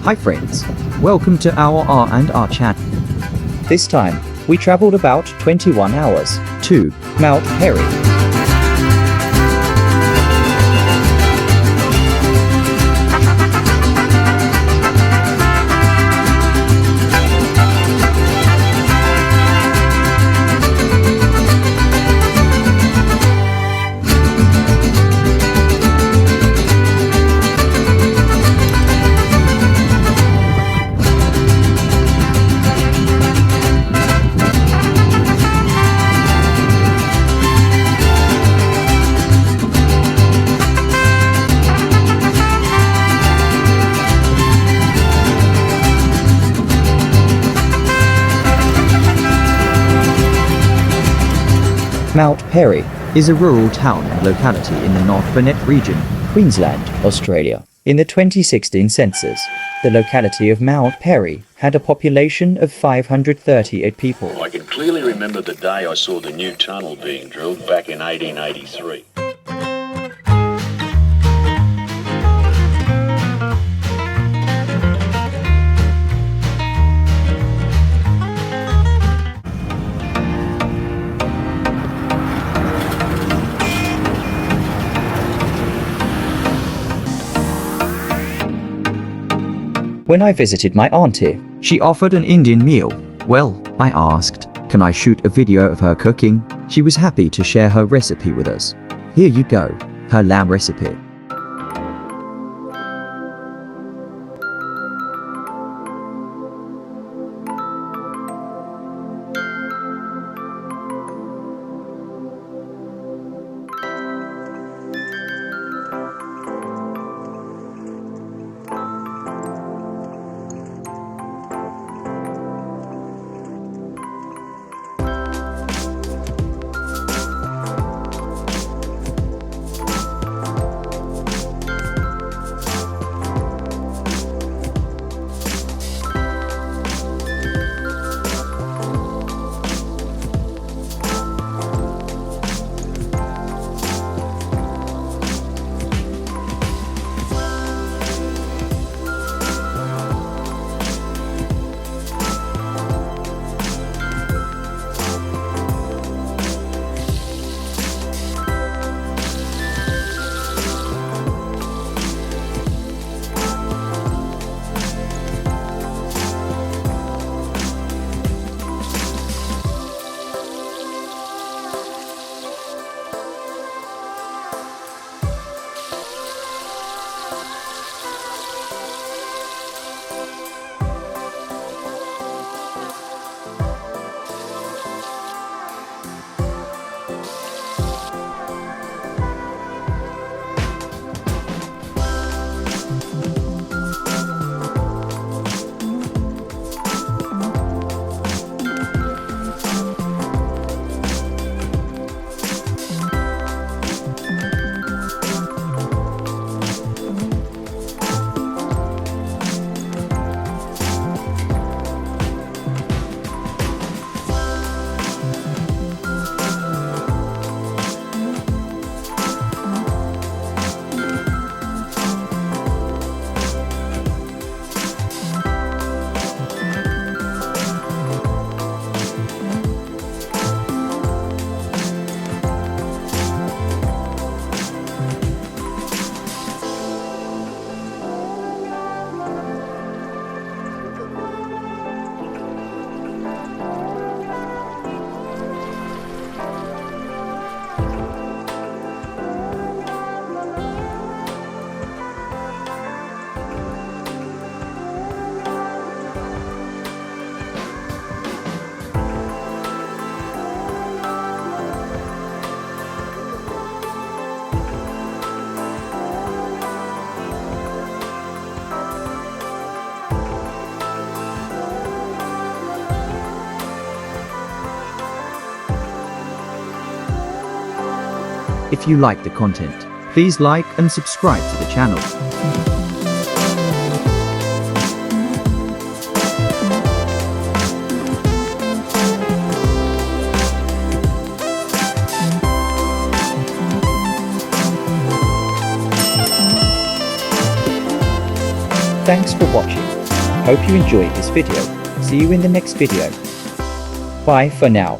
Hi friends, welcome to our R&R channel. This time, we traveled about 21 hours to Mount Perry. Mount Perry is a rural town and locality in the North Burnett region, Queensland, Australia. In the 2016 census, the locality of Mount Perry had a population of 538 people. I can clearly remember the day I saw the new tunnel being drilled back in 1883. When I visited my auntie, she offered an Indian meal. Well, I asked, can I shoot a video of her cooking? She was happy to share her recipe with us. Here you go, her lamb recipe. If you like the content, please like and subscribe to the channel. Thanks for watching. Hope you enjoyed this video. See you in the next video. Bye for now.